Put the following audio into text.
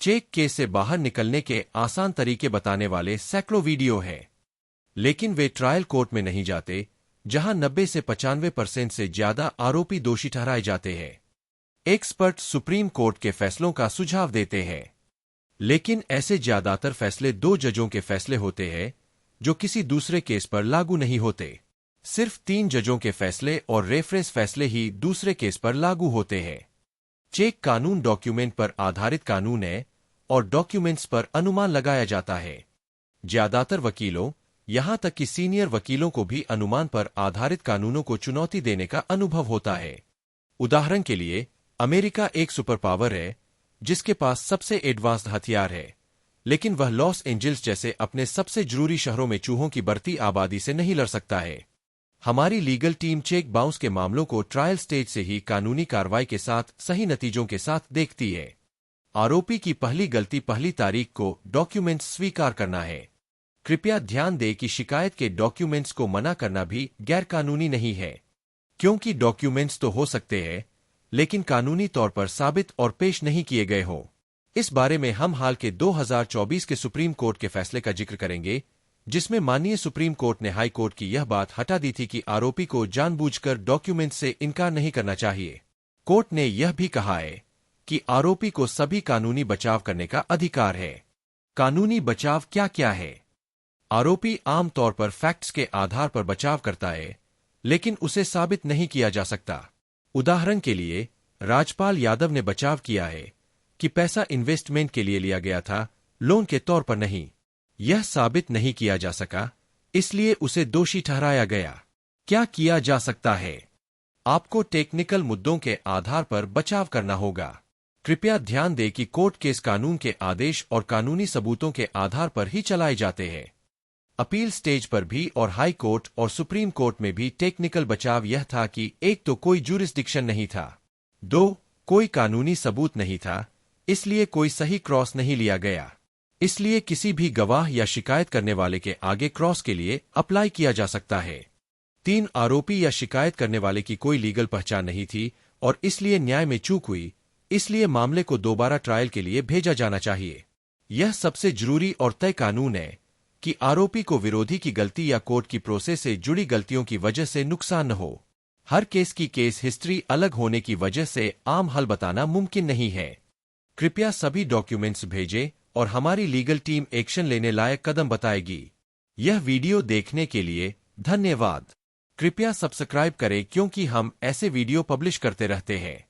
Check case से बाहर निकलने के आसान तरीके बताने वाले सैकड़ों वीडियो हैं, लेकिन वे ट्रायल कोर्ट में नहीं जाते, जहां 90 से 95% से ज्यादा आरोपी दोषी ठहराए जाते हैं। एक्सपर्ट सुप्रीम कोर्ट के फैसलों का सुझाव देते हैं, लेकिन ऐसे ज्यादातर फैसले दो जजों के फैसले होते हैं जो किसी दूसरे केस पर लागू नहीं होते। सिर्फ 3 जजों के फैसले और रेफरेंस फैसले ही दूसरे केस पर लागू होते हैं। चेक कानून डॉक्यूमेंट पर आधारित कानून है और डॉक्यूमेंट्स पर अनुमान लगाया जाता है। ज्यादातर वकीलों, यहां तक कि सीनियर वकीलों को भी अनुमान पर आधारित कानूनों को चुनौती देने का अनुभव होता है। उदाहरण के लिए, अमेरिका एक सुपर पावर है जिसके पास सबसे एडवांस्ड हथियार है, लेकिन वह लॉस एंजल्स जैसे अपने सबसे जरूरी शहरों में चूहों की बढ़ती आबादी से नहीं लड़ सकता है। हमारी लीगल टीम चेक बाउंस के मामलों को ट्रायल स्टेज से ही कानूनी कार्रवाई के साथ सही नतीजों के साथ देखती है। आरोपी की पहली गलती पहली तारीख को डॉक्यूमेंट्स स्वीकार करना है। कृपया ध्यान दें कि शिकायत के डॉक्यूमेंट्स को मना करना भी गैरकानूनी नहीं है, क्योंकि डॉक्यूमेंट्स तो हो सकते हैं, लेकिन कानूनी तौर पर साबित और पेश नहीं किए गए हों। इस बारे में हम हाल के 2024 के सुप्रीम कोर्ट के फैसले का जिक्र करेंगे, जिसमें माननीय सुप्रीम कोर्ट ने हाई कोर्ट की यह बात हटा दी थी कि आरोपी को जानबूझकर डॉक्यूमेंट से इनकार नहीं करना चाहिए। कोर्ट ने यह भी कहा है कि आरोपी को सभी कानूनी बचाव करने का अधिकार है। कानूनी बचाव क्या क्या है? आरोपी आमतौर पर फैक्ट्स के आधार पर बचाव करता है, लेकिन उसे साबित नहीं किया जा सकता। उदाहरण के लिए, राजपाल यादव ने बचाव किया है कि पैसा इन्वेस्टमेंट के लिए लिया गया था, लोन के तौर पर नहीं। यह साबित नहीं किया जा सका, इसलिए उसे दोषी ठहराया गया। क्या किया जा सकता है? आपको टेक्निकल मुद्दों के आधार पर बचाव करना होगा। कृपया ध्यान दें कि कोर्ट केस कानून के आदेश और कानूनी सबूतों के आधार पर ही चलाए जाते हैं। अपील स्टेज पर भी और हाई कोर्ट और सुप्रीम कोर्ट में भी टेक्निकल बचाव यह था कि 1 तो कोई जुरिस्डिक्शन नहीं था, 2 कोई कानूनी सबूत नहीं था, इसलिए कोई सही क्रॉस नहीं लिया गया, इसलिए किसी भी गवाह या शिकायत करने वाले के आगे क्रॉस के लिए अप्लाई किया जा सकता है। 3 आरोपी या शिकायत करने वाले की कोई लीगल पहचान नहीं थी और इसलिए न्याय में चूक हुई, इसलिए मामले को दोबारा ट्रायल के लिए भेजा जाना चाहिए। यह सबसे जरूरी और तय कानून है कि आरोपी को विरोधी की गलती या कोर्ट की प्रोसेस से जुड़ी गलतियों की वजह से नुकसान न हो। हर केस की केस हिस्ट्री अलग होने की वजह से आम हल बताना मुमकिन नहीं है। कृपया सभी डॉक्यूमेंट्स भेजें और हमारी लीगल टीम एक्शन लेने लायक कदम बताएगी। यह वीडियो देखने के लिए धन्यवाद। कृपया सब्सक्राइब करें क्योंकि हम ऐसे वीडियो पब्लिश करते रहते हैं।